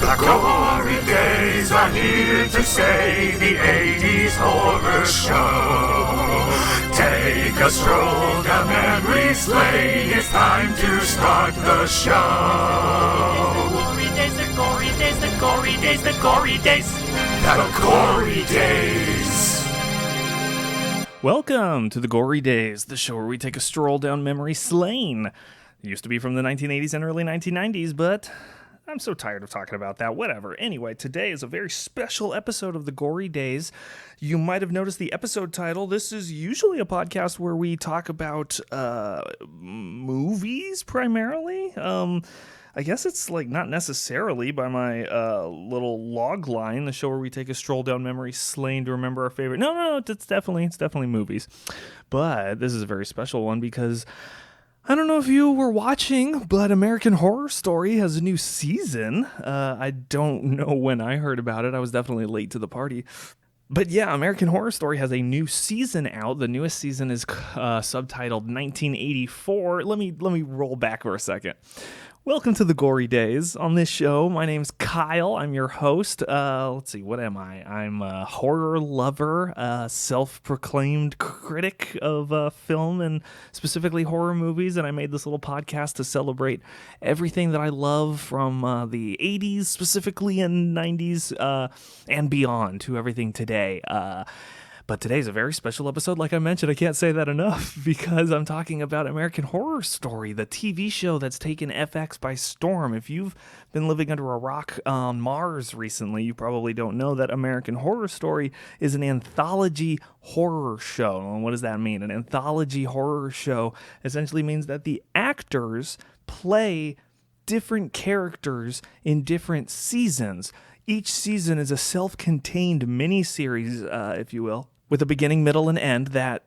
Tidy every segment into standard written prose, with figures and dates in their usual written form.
The Gory Days are here to stay, the 80s horror show. Take a stroll down memory's lane, it's time to start the show. The Gory Days, the Gory Days, the Gory Days. The Gory Days. Welcome to the Gory Days, the show where we take a stroll down memory lane. It used to be from the 1980s and early 1990s, but I'm so tired of talking about that. Whatever. Anyway, today is a very special episode of the Gory Days. You might have noticed the episode title. This is usually a podcast where we talk about movies primarily. I guess it's like not necessarily by my little log line, the show where we take a stroll down memory lane to remember our favorite. No, it's definitely movies. But this is a very special one because I don't know if you were watching, but American Horror Story has a new season. I don't know when I heard about it. I was definitely late to the party. But yeah, American Horror Story has a new season out. The newest season is subtitled 1984. Let me roll back for a second. Welcome to the Gory Days. On this show, my name's Kyle. I'm your host. Let's see, what am I? I'm a horror lover, self-proclaimed critic of film and specifically horror movies, and I made this little podcast to celebrate everything that I love from the 80s specifically and 90s and beyond to everything today. But today's a very special episode. Like I mentioned, I can't say that enough because I'm talking about American Horror Story, the TV show that's taken FX by storm. If you've been living under a rock on Mars recently, you probably don't know that American Horror Story is an anthology horror show. And what does that mean? An anthology horror show essentially means that the actors play different characters in different seasons. Each season is a self-contained mini-series, if you will, with a beginning, middle, and end that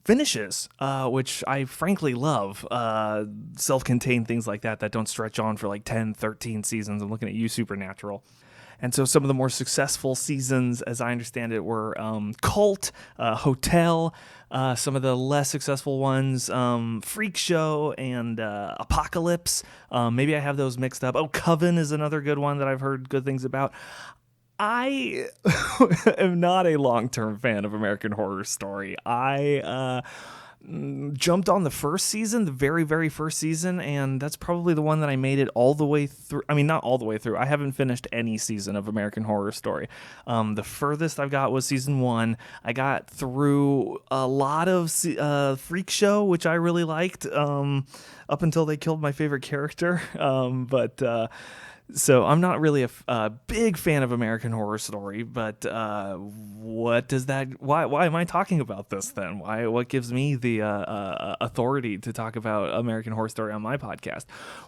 finishes, which I frankly love. Self-contained things like that don't stretch on for like 10, 13 seasons. I'm looking at you, Supernatural. And so some of the more successful seasons, as I understand it, were Cult, Hotel, some of the less successful ones, Freak Show, and Apocalypse. Maybe I have those mixed up. Oh, Coven is another good one that I've heard good things about. I am not a long-term fan of American Horror Story. I jumped on the first season, the very, very first season, and that's probably the one that I made it all the way through. I mean, not all the way through. I haven't finished any season of American Horror Story. The furthest I've got was season 1. I got through a lot of Freak Show, which I really liked, up until they killed my favorite character. So I'm not really a big fan of American Horror Story, but what does that? Why am I talking about this then? What gives me the authority to talk about American Horror Story on my podcast?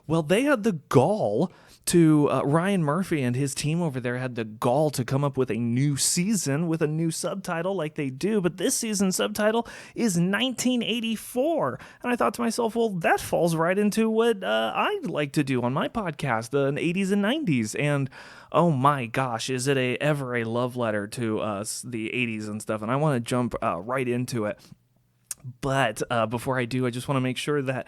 Well, they had the gall to Ryan Murphy and his team over there had the gall to come up with a new season with a new subtitle like they do, but this season's subtitle is 1984, and I thought to myself, well, that falls right into what I like to do on my podcast, the 80s and 90s, and oh my gosh, is it ever a love letter to the 80s and stuff, and I want to jump right into it. But before I do, I just want to make sure that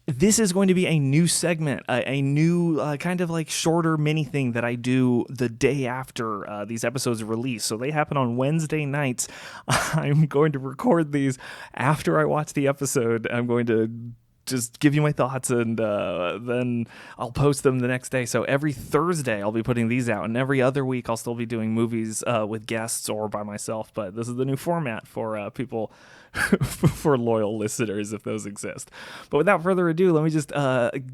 this is going to be a new segment, a new kind of like shorter mini thing that I do the day after these episodes release. So they happen on Wednesday nights. I'm going to record these after I watch the episode. I'm going to just give you my thoughts, and then I'll post them the next day. So every Thursday I'll be putting these out, and every other week I'll still be doing movies with guests or by myself. But this is the new format for people, for loyal listeners, if those exist. But without further ado, let me just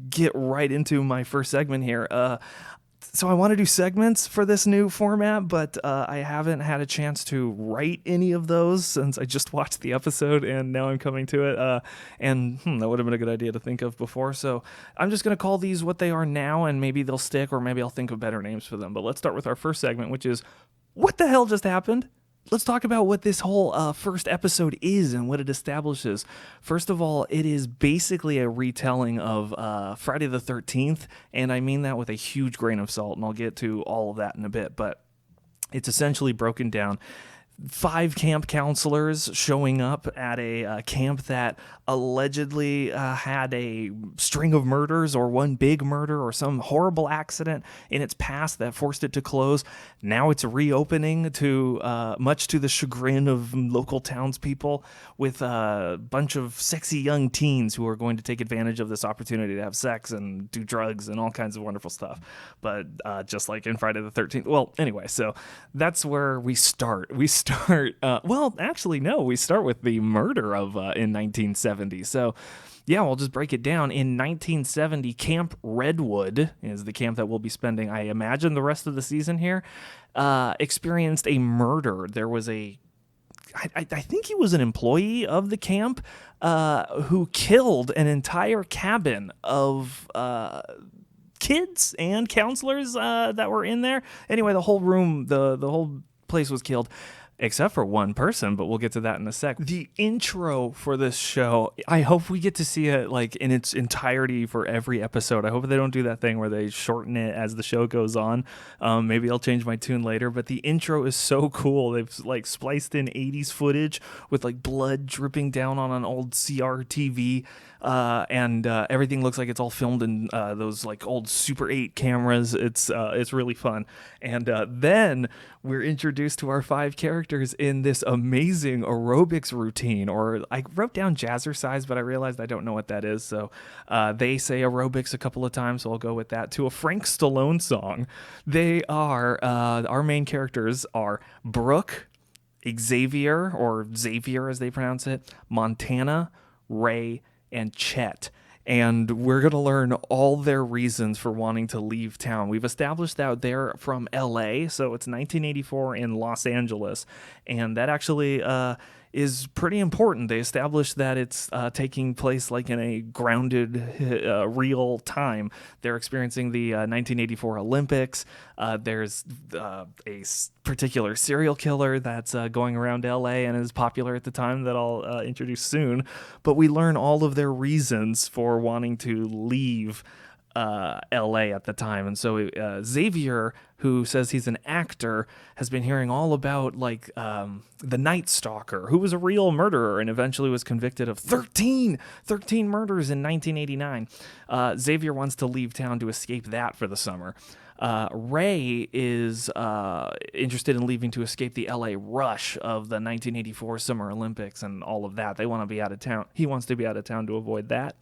get right into my first segment here. So I want to do segments for this new format, but I haven't had a chance to write any of those since I just watched the episode, and now I'm coming to it. And that would have been a good idea to think of before. So I'm just going to call these what they are now, and maybe they'll stick, or maybe I'll think of better names for them. But let's start with our first segment, which is, what the hell just happened? Let's talk about what this whole first episode is and what it establishes. First of all, it is basically a retelling of Friday the 13th, and I mean that with a huge grain of salt, and I'll get to all of that in a bit, but it's essentially broken down 5 camp counselors showing up at a camp that allegedly had a string of murders or one big murder or some horrible accident in its past that forced it to close. Now it's reopening to much to the chagrin of local townspeople, with a bunch of sexy young teens who are going to take advantage of this opportunity to have sex and do drugs and all kinds of wonderful stuff. But just like in Friday the 13th. Well, anyway, so that's where we start. We start, we start with the murder of in 1970. So yeah, we'll just break it down. In 1970, Camp Redwood is the camp that we'll be spending, I imagine, the rest of the season here, experienced a murder. There was I think he was an employee of the camp who killed an entire cabin of kids and counselors that were in there. Anyway, the whole room, the whole place was killed, except for one person, but we'll get to that in a sec. The intro for this show, I hope we get to see it like in its entirety for every episode. I hope they don't do that thing where they shorten it as the show goes on. Maybe I'll change my tune later, but the intro is so cool. They've like spliced in 80s footage with like blood dripping down on an old CRTV. And everything looks like it's all filmed in those like old Super 8 cameras. It's really fun. And then we're introduced to our 5 characters in this amazing aerobics routine, or I wrote down jazzercise, but I realized I don't know what that is. So they say aerobics a couple of times, so I'll go with that, to a Frank Stallone song. They are, our main characters are Brooke, Xavier, or Xavier as they pronounce it, Montana, Ray, and Chet. And we're going to learn all their reasons for wanting to leave town. We've established that they're from LA, so it's 1984 in Los Angeles. And that actually is pretty important. They established that it's taking place like in a grounded, real time. They're experiencing the 1984 Olympics. There's a particular serial killer that's going around LA and is popular at the time that I'll introduce soon. But we learn all of their reasons for wanting to leave LA at the time. And so Xavier, who says he's an actor, has been hearing all about like the Night Stalker, who was a real murderer and eventually was convicted of 13 murders in 1989. Xavier wants to leave town to escape that for the summer. Ray is interested in leaving to escape the LA rush of the 1984 Summer Olympics and all of that. They want to be out of town. He wants to be out of town to avoid that.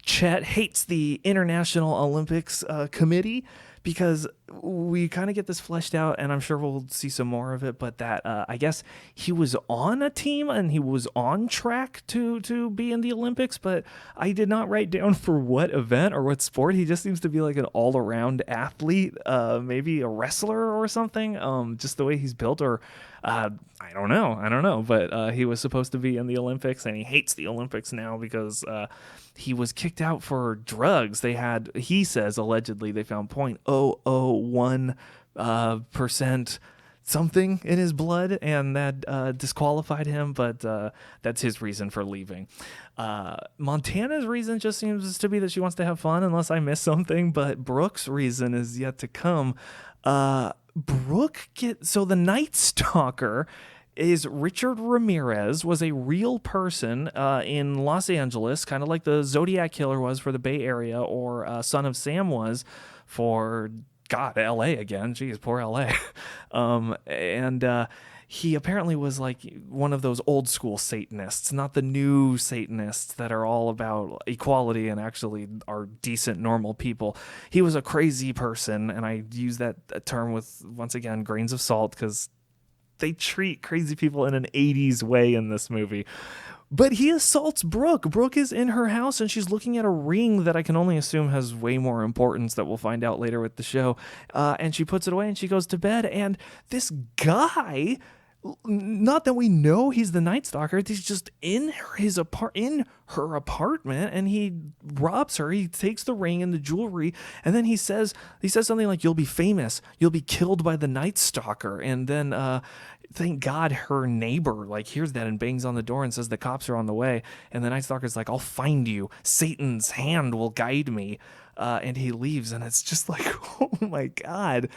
Chet hates the International Olympics Committee, because we kind of get this fleshed out, and I'm sure we'll see some more of it, but that I guess he was on a team and he was on track to be in the Olympics, but I did not write down for what event or what sport. He just seems to be like an all-around athlete, maybe a wrestler or something, just the way he's built, or I don't know, but he was supposed to be in the Olympics, and he hates the Olympics now because he was kicked out for drugs. He says, allegedly, they found 0.001% something in his blood, and that disqualified him, but that's his reason for leaving. Montana's reason just seems to be that she wants to have fun, unless I missed something, but Brooke's reason is yet to come. So the Night Stalker is Richard Ramirez, was a real person in Los Angeles, kind of like the Zodiac Killer was for the Bay Area, or Son of Sam was for, LA again. Jeez, poor LA. He apparently was like one of those old school Satanists, not the new Satanists that are all about equality and actually are decent, normal people. He was a crazy person, and I use that term with, once again, grains of salt, because they treat crazy people in an 80s way in this movie. But he assaults Brooke. Brooke is in her house, and she's looking at a ring that I can only assume has way more importance that we'll find out later with the show. And she puts it away, and she goes to bed. And this guy, not that we know he's the Night Stalker, he's just in her apartment, and he robs her. He takes the ring and the jewelry, and then he says something like, "You'll be famous. You'll be killed by the Night Stalker." And then thank God her neighbor like hears that and bangs on the door and says the cops are on the way. And the Night Stalker's like, "I'll find you. Satan's hand will guide me." And he leaves, and it's just like, oh my God.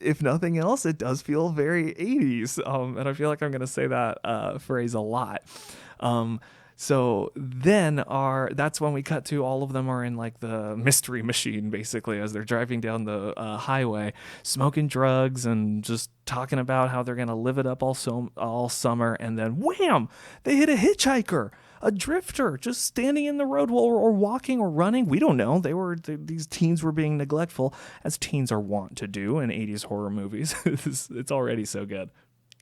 if nothing else, it does feel very 80s. And I feel like I'm going to say that phrase a lot. So then that's when we cut to all of them are in like the mystery machine, basically, as they're driving down the highway, smoking drugs and just talking about how they're going to live it up all summer. And then wham, they hit a hitchhiker, a drifter, just standing in the road or walking or running. We don't know. These teens were being neglectful, as teens are wont to do in 80s horror movies. It's already so good.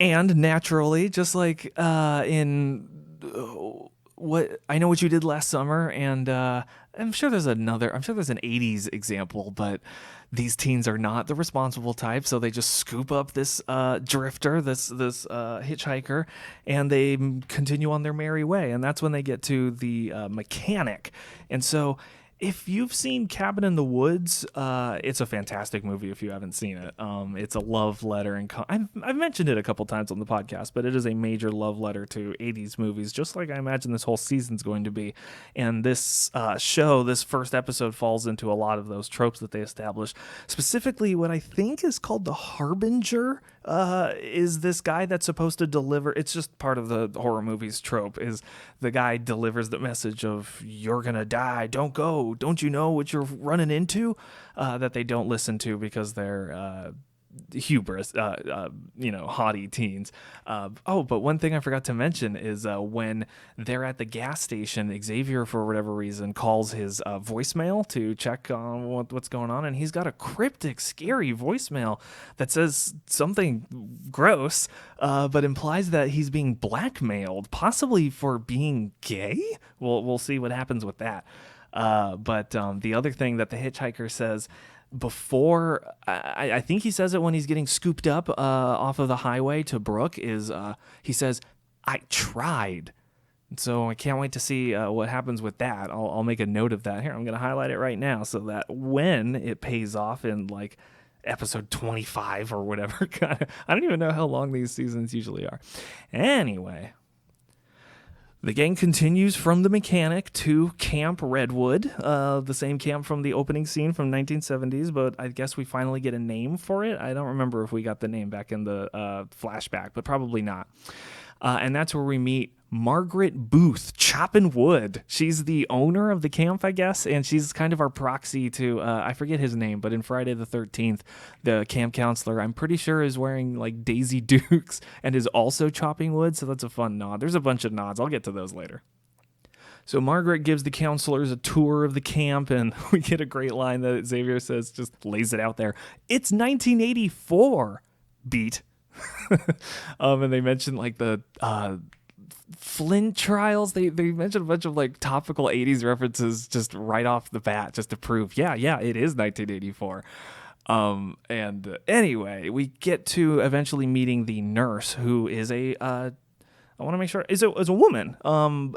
And naturally, just like in... what I Know What You Did Last Summer, and I'm sure there's an 80s example, but these teens are not the responsible type, so they just scoop up this drifter, this hitchhiker, and they continue on their merry way. And that's when they get to the mechanic. And so if you've seen Cabin in the Woods, it's a fantastic movie if you haven't seen it. It's a love letter, and I've mentioned it a couple times on the podcast, but it is a major love letter to 80s movies, just like I imagine this whole season's going to be. And this this first episode falls into a lot of those tropes that they established. Specifically, what I think is called the Harbinger is this guy that's supposed to deliver. It's just part of the horror movies trope, is the guy delivers the message of, you're gonna die, don't go, don't you know what you're running into, that they don't listen to because they're hubris, haughty teens. But one thing I forgot to mention is when they're at the gas station, Xavier, for whatever reason, calls his voicemail to check on what's going on, and he's got a cryptic, scary voicemail that says something gross, but implies that he's being blackmailed, possibly for being gay. We'll see what happens with that. But the other thing that the hitchhiker says before, I think he says it when he's getting scooped up off of the highway to Brooke, is he says, "I tried." So I can't wait to see what happens with that. I'll make a note of that. Here, I'm going to highlight it right now so that when it pays off in like episode 25 or whatever, I don't even know how long these seasons usually are. Anyway, the gang continues from the mechanic to Camp Redwood, the same camp from the opening scene from 1970s, but I guess we finally get a name for it. I don't remember if we got the name back in the flashback, but probably not. And that's where we meet Margaret Booth, chopping wood. She's the owner of the camp, I guess, and she's kind of our proxy to, I forget his name, but in Friday the 13th, the camp counselor, I'm pretty sure, is wearing like Daisy Dukes and is also chopping wood, so that's a fun nod. There's a bunch of nods. I'll get to those later. So Margaret gives the counselors a tour of the camp, and we get a great line that Xavier says, just lays it out there. It's 1984, beat. And they mentioned like the Flint trials. They mentioned a bunch of like topical 80s references just right off the bat, just to prove, yeah, it is 1984. And anyway, we get to eventually meeting the nurse, who is I want to make sure is a woman,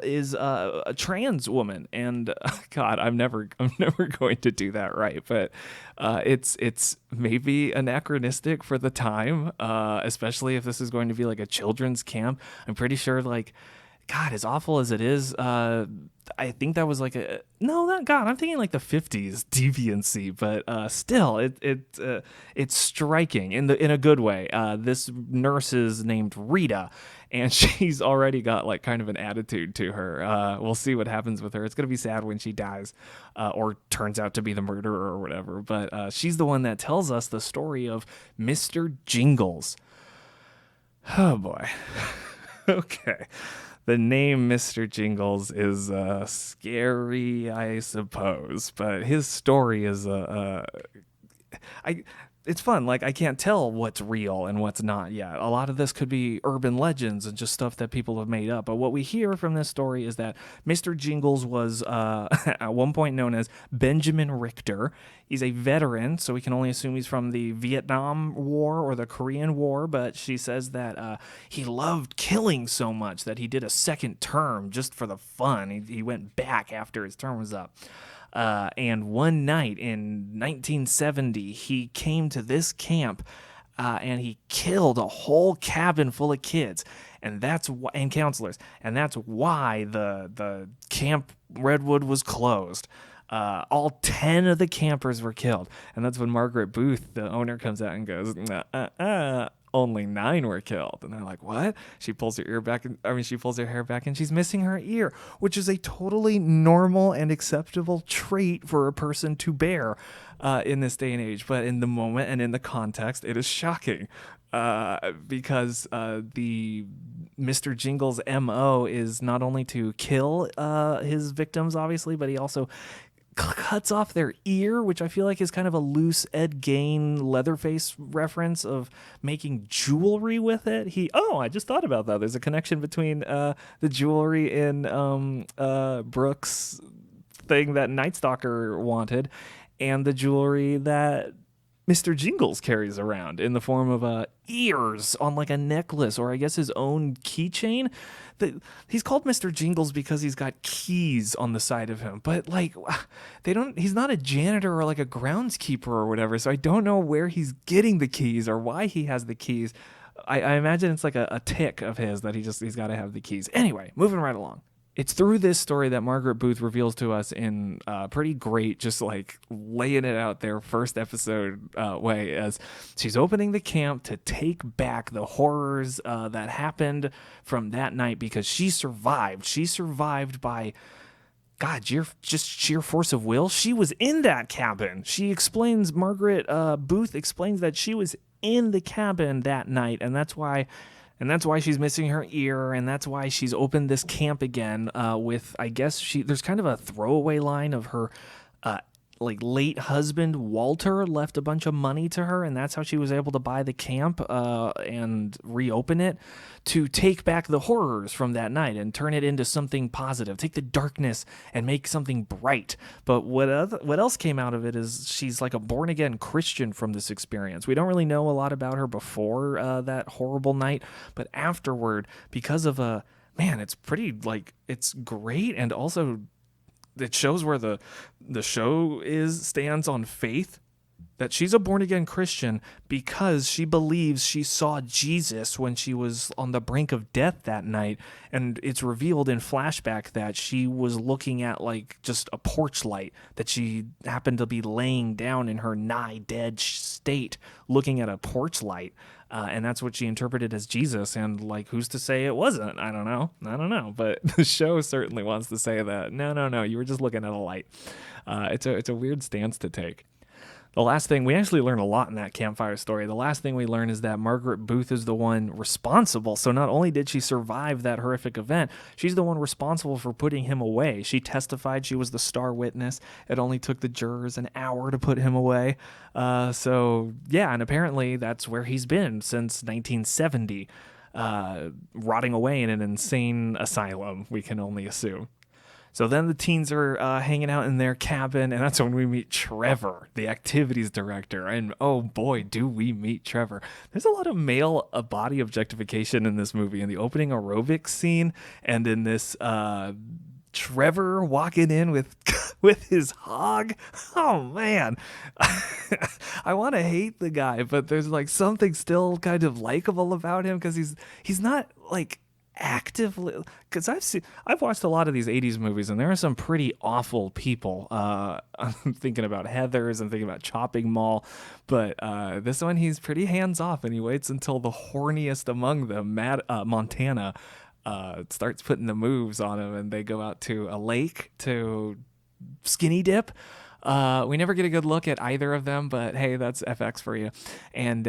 is a trans woman, and God, I'm never going to do that right, but it's maybe anachronistic for the time, especially if this is going to be like a children's camp. I'm pretty sure, like, God, as awful as it is, I think that was like I'm thinking like the 50s deviancy, but still, it's striking in a good way. This nurse is named Rita, and she's already got like kind of an attitude to her. We'll see what happens with her. It's gonna be sad when she dies, or turns out to be the murderer or whatever. But she's the one that tells us the story of Mr. Jingles. Oh boy. Okay. The name Mr. Jingles is scary, I suppose, but his story is it's fun. Like, I can't tell what's real and what's not yet. A lot of this could be urban legends and just stuff that people have made up. But what we hear from this story is that Mr. Jingles was at one point known as Benjamin Richter. He's a veteran, so we can only assume he's from the Vietnam War or the Korean War. But she says that he loved killing so much that he did a second term just for the fun. He went back after his term was up. And one night in 1970, he came to this camp and he killed a whole cabin full of kids, and and counselors, and that's why the camp Redwood was closed. All 10 of the campers were killed, and that's when Margaret Booth, the owner, comes out and goes, only 9 were killed. And they're like, what? She pulls her she pulls her hair back and she's missing her ear, which is a totally normal and acceptable trait for a person to bear in this day and age. But in the moment and in the context, it is shocking because the Mr. Jingles' MO is not only to kill his victims, obviously, but he also cuts off their ear, which I feel like is kind of a loose Ed Gein Leatherface reference of making jewelry with it. I just thought about that. There's a connection between the jewelry in Brooks' thing that Night Stalker wanted and the jewelry that Mr. Jingles carries around in the form of ears on like a necklace, or I guess his own keychain. He's called Mr. Jingles because he's got keys on the side of him, but like he's not a janitor or like a groundskeeper or whatever, so I don't know where he's getting the keys or why he has the keys. I imagine it's like a tick of his that he's got to have the keys. Anyway, moving right along. It's through this story that Margaret Booth reveals to us in pretty great, just like laying it out there, first episode way, as she's opening the camp to take back the horrors that happened from that night because she survived. She survived by, God, just sheer force of will. She was in that cabin. Margaret Booth explains that she was in the cabin that night, and that's why she's missing her ear, and that's why she's opened this camp again with, I guess, there's kind of a throwaway line of her late husband, Walter, left a bunch of money to her, and that's how she was able to buy the camp and reopen it to take back the horrors from that night and turn it into something positive, take the darkness and make something bright. But what else came out of it is she's like a born-again Christian from this experience. We don't really know a lot about her before that horrible night, but afterward, because of it's pretty, it's great, and also it shows where the show stands on faith, that she's a born-again Christian because she believes she saw Jesus when she was on the brink of death that night, and it's revealed in flashback that she was looking at just a porch light, that she happened to be laying down in her nigh-dead state looking at a porch light, and that's what she interpreted as Jesus, and who's to say it wasn't? I don't know, but the show certainly wants to say that no, you were just looking at a light. It's a weird stance to take. The last thing, we actually learn a lot in that campfire story. The last thing we learn is that Margaret Booth is the one responsible. So not only did she survive that horrific event, she's the one responsible for putting him away. She testified, she was the star witness. It only took the jurors an hour to put him away. And apparently that's where he's been since 1970, rotting away in an insane asylum, we can only assume. So then the teens are hanging out in their cabin, and that's when we meet Trevor, the activities director. And oh boy, do we meet Trevor. There's a lot of male body objectification in this movie, in the opening aerobics scene, and in this Trevor walking in with his hog. Oh man, I want to hate the guy, but there's something still kind of likable about him because he's not actively, because I've watched a lot of these 80s movies, and there are some pretty awful people. I'm thinking about Heathers, I'm thinking about Chopping Mall, but this one, he's pretty hands-off, and he waits until the horniest among them, Montana, starts putting the moves on him, and they go out to a lake to skinny dip. We never get a good look at either of them, but hey, that's FX for you. And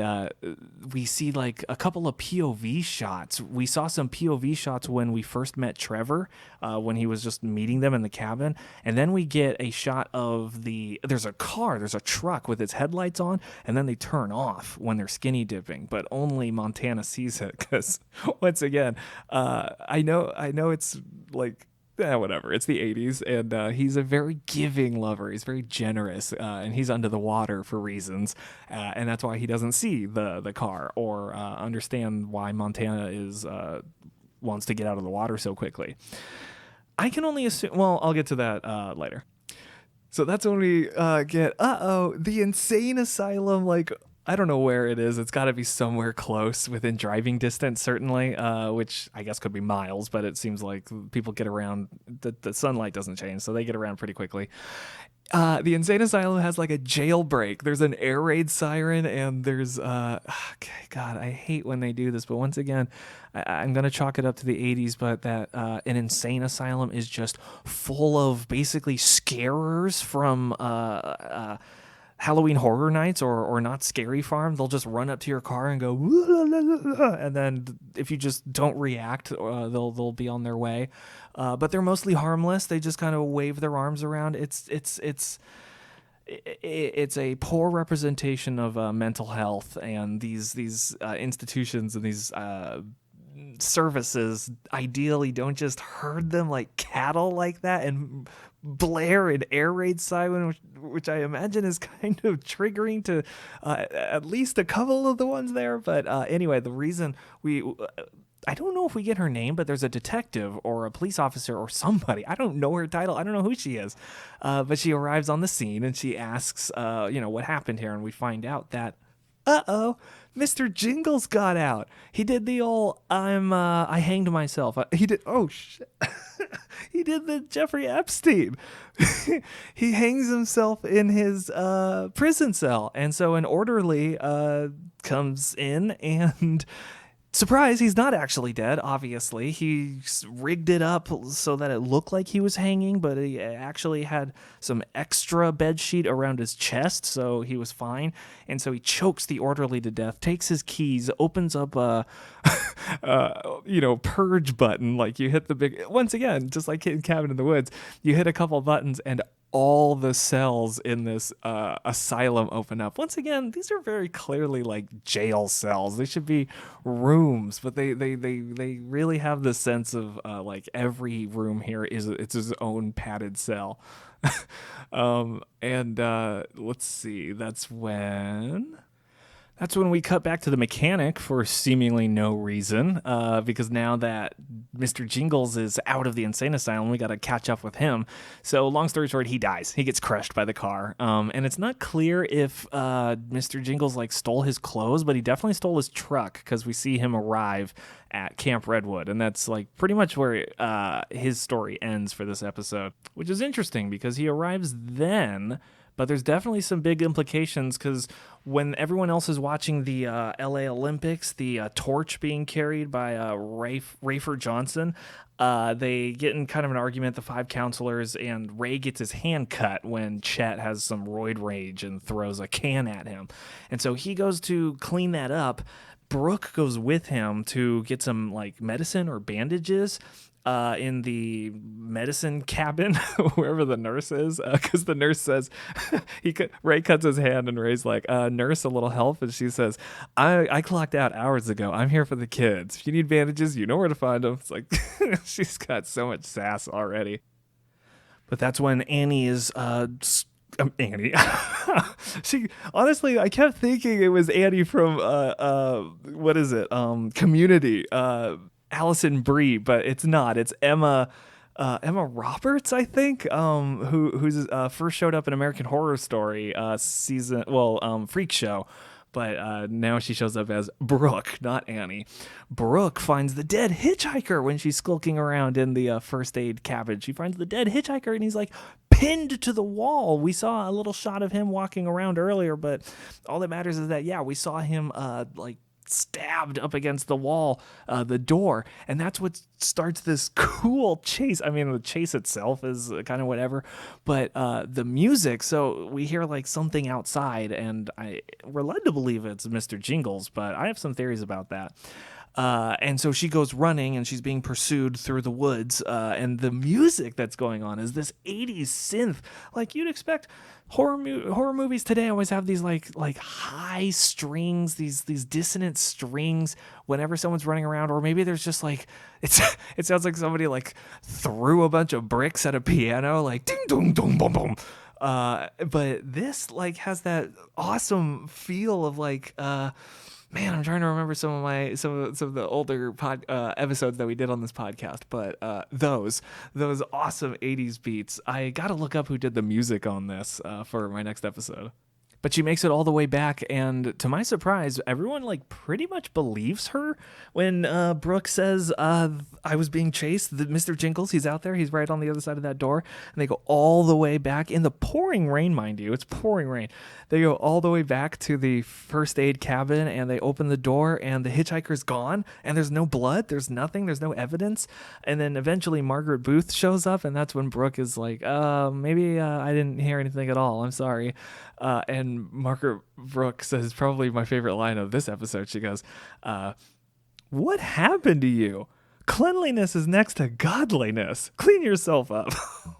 we see a couple of POV shots. We saw some POV shots when we first met Trevor, when he was just meeting them in the cabin. And then we get a shot of there's a truck with its headlights on, and then they turn off when they're skinny dipping, but only Montana sees it because, once again, I know it's whatever. It's the 80s, and he's a very giving lover. He's very generous, and he's under the water for reasons, and that's why he doesn't see the car or understand why Montana wants to get out of the water so quickly. I can only assume. Well, I'll get to that later. So that's when we get the insane asylum I don't know where it is. It's got to be somewhere close within driving distance, certainly, which I guess could be miles, but it seems like people get around. The sunlight doesn't change, so they get around pretty quickly. The insane asylum has like a jailbreak. There's an air raid siren, and there's okay, God, I hate when they do this, but once again, I'm gonna chalk it up to the 80s. But that an insane asylum is just full of basically scarers from Halloween Horror Nights or Not Scary Farm. They'll just run up to your car and go, and then if you just don't react, they'll be on their way. But they're mostly harmless. They just kind of wave their arms around. It's a poor representation of mental health, and these institutions and these services ideally don't just herd them like cattle like that and blare an air raid siren, which I imagine is kind of triggering to at least a couple of the ones there. But anyway, the reason I don't know if we get her name, but there's a detective or a police officer or somebody. I don't know her title. I don't know who she is. But she arrives on the scene and she asks, what happened here? And we find out that, Mr. Jingles got out. He did the old, I hanged myself. He did the Jeffrey Epstein. He hangs himself in his prison cell. And so an orderly comes in and... surprise, he's not actually dead, obviously. He rigged it up so that it looked like he was hanging, but he actually had some extra bed sheet around his chest, so he was fine. And so he chokes the orderly to death, takes his keys, opens up a purge button. Like you hit the big, once again, just like in Cabin in the Woods, you hit a couple buttons and all the cells in this asylum open up. Once again, these are very clearly like jail cells. They should be rooms, but they really have the sense of like every room here it's its own padded cell. Let's see. That's when we cut back to the mechanic for seemingly no reason, because now that Mr. Jingles is out of the insane asylum, we got to catch up with him. So long story short, he dies. He gets crushed by the car. And it's not clear if Mr. Jingles stole his clothes, but he definitely stole his truck, because we see him arrive at Camp Redwood. And that's pretty much where his story ends for this episode, which is interesting because he arrives then. But there's definitely some big implications, because when everyone else is watching the LA Olympics, the torch being carried by Rafer Johnson, they get in kind of an argument, the five counselors, and Ray gets his hand cut when Chet has some roid rage and throws a can at him. And so he goes to clean that up. Brooke goes with him to get some medicine or bandages in the medicine cabin, wherever the nurse is, because the nurse says, Ray cuts his hand, and Ray's like, nurse, a little help? And she says, I clocked out hours ago. I'm here for the kids. If you need bandages, you know where to find them. It's like, she's got so much sass already. But that's when Annie is... Annie. She honestly, I kept thinking it was Annie from what is it? Community. Allison Brie, but it's not. It's Emma Roberts, I think, who's first showed up in American Horror Story Freak Show. But now she shows up as Brooke, not Annie. Brooke finds the dead hitchhiker when she's skulking around in the first aid cabin. She finds the dead hitchhiker, and he's pinned to the wall. We saw a little shot of him walking around earlier, but all that matters is that, we saw him stabbed up against the wall, the door, and that's what starts this cool chase. I mean, the chase itself is kind of whatever, but the music, so we hear something outside, and we're led to believe it's Mr. Jingles, but I have some theories about that. And so she goes running, and she's being pursued through the woods, and the music that's going on is this 80s synth, like you'd expect. Horror movies today always have these high strings, these dissonant strings whenever someone's running around, or maybe there's just it sounds like somebody threw a bunch of bricks at a piano, ding dong dong boom boom. But this has that awesome feel of man, I'm trying to remember some of the older episodes that we did on this podcast, but those awesome 80s beats. I got to look up who did the music on this for my next episode. But she makes it all the way back, and to my surprise, everyone like pretty much believes her when Brooke says, "I was being chased." Mr. Jingles, he's out there. He's right on the other side of that door, and they go all the way back in the pouring rain, mind you. It's pouring rain. They go all the way back to the first aid cabin, and they open the door, and the hitchhiker's gone, and there's no blood, there's nothing, there's no evidence, and then eventually Margaret Booth shows up, and that's when Brooke is like, maybe I didn't hear anything at all. I'm sorry. And Margaret Brooke says probably my favorite line of this episode. She goes, "What happened to you? Cleanliness is next to godliness. Clean yourself up."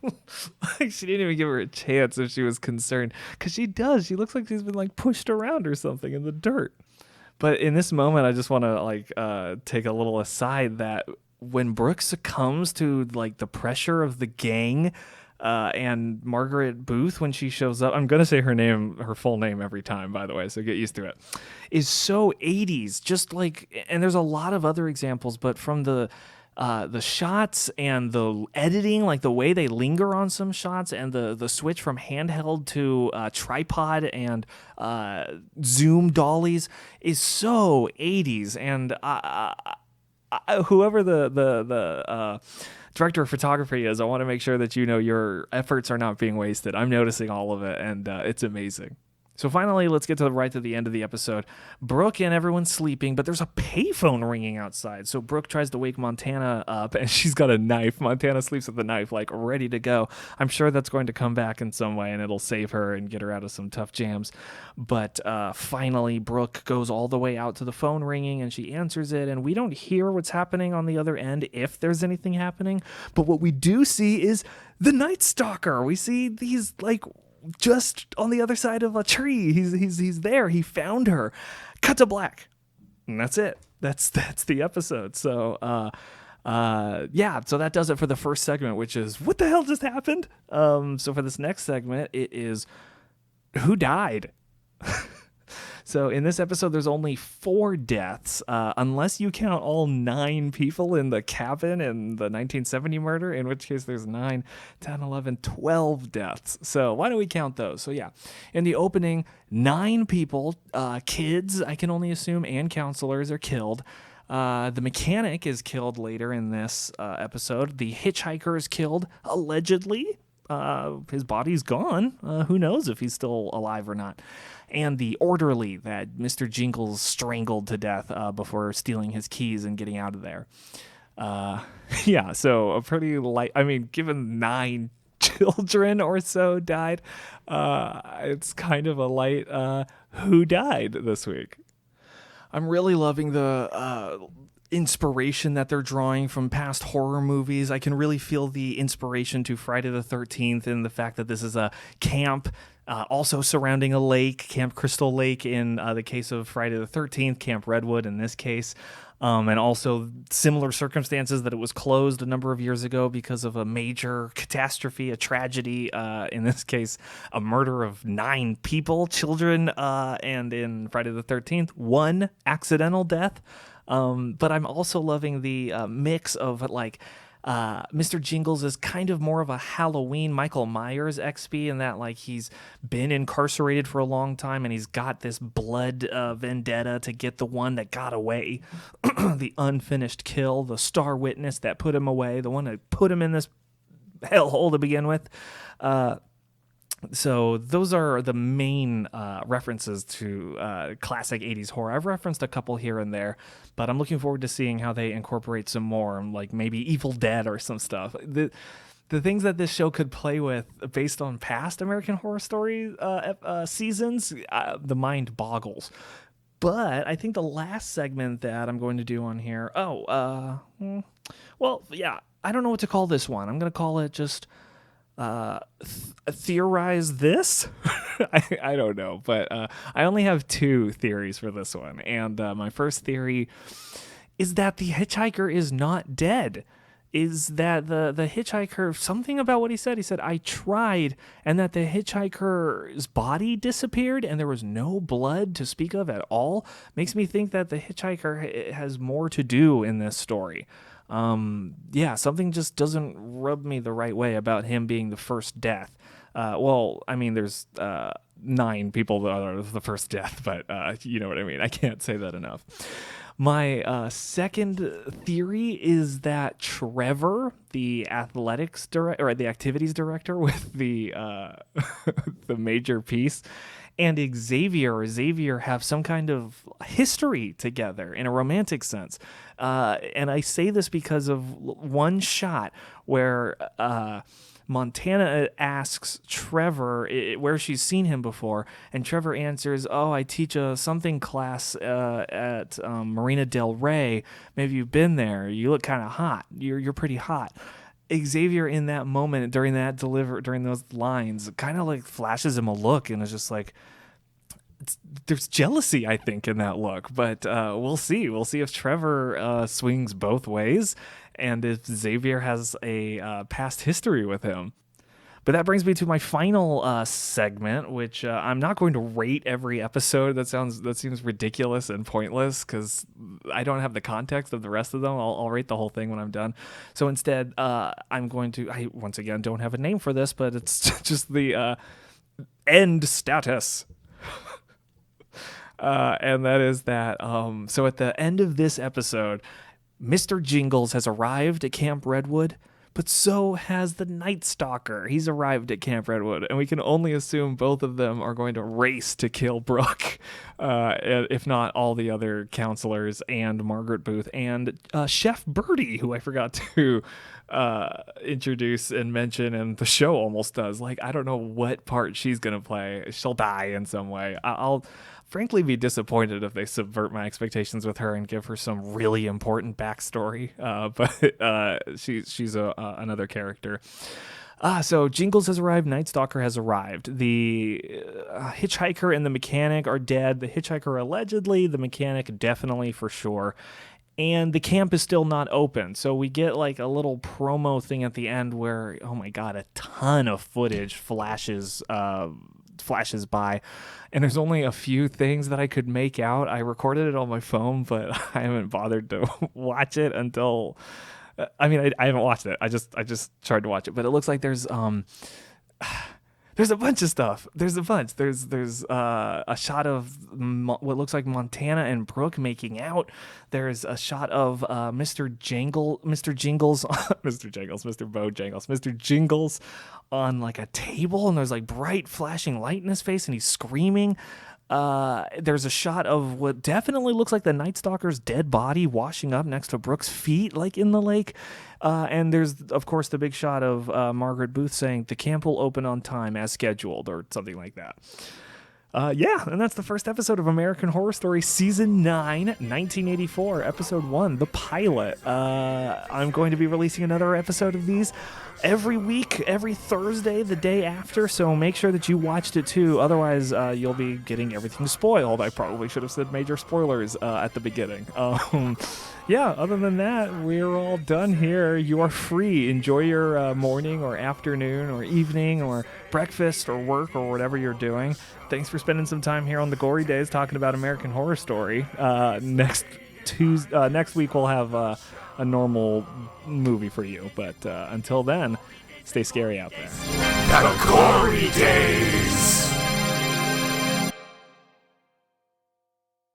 Like, she didn't even give her a chance if she was concerned, because she does. She looks like she's been like pushed around or something in the dirt. But in this moment, I just want to take a little aside that when Brooke succumbs to like the pressure of the gang, and Margaret Booth, when she shows up, I'm going to say her full name every time, by the way, so get used to it, is so 80s, just like, and there's a lot of other examples, but from the shots and the editing, like the way they linger on some shots, and the switch from handheld to tripod and zoom dollies is so 80s. And whoever the director of photography is, I want to make sure that you know your efforts are not being wasted. I'm noticing all of it, and it's amazing. So finally, let's get to the end of the episode. Brooke and everyone's sleeping, but there's a payphone ringing outside. So Brooke tries to wake Montana up, and she's got a knife. Montana sleeps with the knife, like ready to go. I'm sure that's going to come back in some way, and it'll save her and get her out of some tough jams. But finally, Brooke goes all the way out to the phone ringing, and she answers it, and we don't hear what's happening on the other end, if there's anything happening. But what we do see is the Night Stalker. We see these, like, just on the other side of a tree. He's there. He found her. Cut to black. And that's it. That's the episode. So so that does it for the first segment, which is what the hell just happened? So for this next segment, it is who died? So in this episode, there's only 4 deaths, unless you count all 9 people in the cabin in the 1970 murder, in which case there's 9, 10, 11, 12 deaths. So why don't we count those? So yeah, in the opening, 9 people, kids, I can only assume, and counselors are killed. The mechanic is killed later in this episode. The hitchhiker is killed, allegedly. His body's gone. Who knows if he's still alive or not. And the orderly that Mr. Jingles strangled to death before stealing his keys and getting out of there. So a pretty light, I mean, given 9 children or so died, it's kind of a light who died this week. I'm really loving the inspiration that they're drawing from past horror movies. I can really feel the inspiration to Friday the 13th and the fact that this is a camp also surrounding a lake, Camp Crystal Lake in the case of Friday the 13th, Camp Redwood in this case, and also similar circumstances that it was closed a number of years ago because of a major catastrophe, a tragedy, in this case, a murder of 9 people, children, and in Friday the 13th, 1 accidental death. But I'm also loving the mix of like Mr. Jingles is kind of more of a Halloween Michael Myers XP in that like he's been incarcerated for a long time and he's got this blood vendetta to get the one that got away, the unfinished kill, the star witness that put him away, the one that put him in this hellhole to begin with. So those are the main references to classic 80s horror. I've referenced a couple here and there, but I'm looking forward to seeing how they incorporate some more, like maybe Evil Dead or some stuff. The things that this show could play with based on past American Horror Story seasons, the mind boggles. But I think the last segment that I'm going to do on here, I don't know what to call this one. I'm going to call it just... theorize this. I don't know, but I only have 2 theories for this one, and my first theory is that the hitchhiker is not dead. Is that the hitchhiker, something about what he said I tried, and that the hitchhiker's body disappeared and there was no blood to speak of at all, makes me think that the hitchhiker has more to do in this story. Something just doesn't rub me the right way about him being the first death. Well, I mean, there's 9 people that are the first death, but you know what I mean. I can't say that enough. My second theory is that Trevor, the athletics director or the activities director with the the major piece, and Xavier have some kind of history together in a romantic sense. And I say this because of one shot where Montana asks Trevor where she's seen him before, and Trevor answers, "Oh, I teach a something class at Marina Del Rey. Maybe you've been there. You look kind of hot. You're pretty hot." Xavier in that moment during those lines kind of like flashes him a look and is just like, there's jealousy, I think, in that look, but we'll see if Trevor swings both ways and if Xavier has a past history with him. But that brings me to my final segment, which I'm not going to rate every episode. That seems ridiculous and pointless because I don't have the context of the rest of them. I'll rate the whole thing when I'm done. So instead, I'm going to. I once again don't have a name for this, but it's just the end status. And that is that. So at the end of this episode, Mr. Jingles has arrived at Camp Redwood. But so has the Night Stalker. He's arrived at Camp Redwood, and we can only assume both of them are going to race to kill Brooke, if not all the other counselors and Margaret Booth and Chef Birdie, who I forgot to introduce and mention, and the show almost does. Like, I don't know what part she's going to play. She'll die in some way. I'll frankly be disappointed if they subvert my expectations with her and give her some really important backstory. But she's another character. So Jingles has arrived. Night Stalker has arrived. The hitchhiker and the mechanic are dead. The hitchhiker allegedly, the mechanic definitely for sure. And the camp is still not open. So we get like a little promo thing at the end where, oh my God, a ton of footage flashes by, and there's only a few things that I could make out. I recorded it on my phone, but I haven't bothered to watch it until I haven't watched it. I just tried to watch it, but it looks like there's a bunch of stuff. There's a shot of what looks like Montana and Brooke making out. There's a shot of Mr. Jingles on like a table, and there's like bright flashing light in his face, and he's screaming. There's a shot of what definitely looks like the Night Stalker's dead body washing up next to Brooke's feet, like in the lake. And there's, of course, the big shot of Margaret Booth saying the camp will open on time as scheduled, or something like that. And that's the first episode of American Horror Story Season 9, 1984, Episode 1, the pilot. I'm going to be releasing another episode of these every week, every Thursday, the day after, so make sure that you watched it too. Otherwise, you'll be getting everything spoiled. I probably should have said major spoilers at the beginning. Other than that, we're all done here. You are free. Enjoy your morning or afternoon or evening or breakfast or work or whatever you're doing. Thanks for spending some time here on the Gory Days talking about American Horror Story. Next week we'll have a normal movie for you. But until then, stay scary out there. The Gory Days.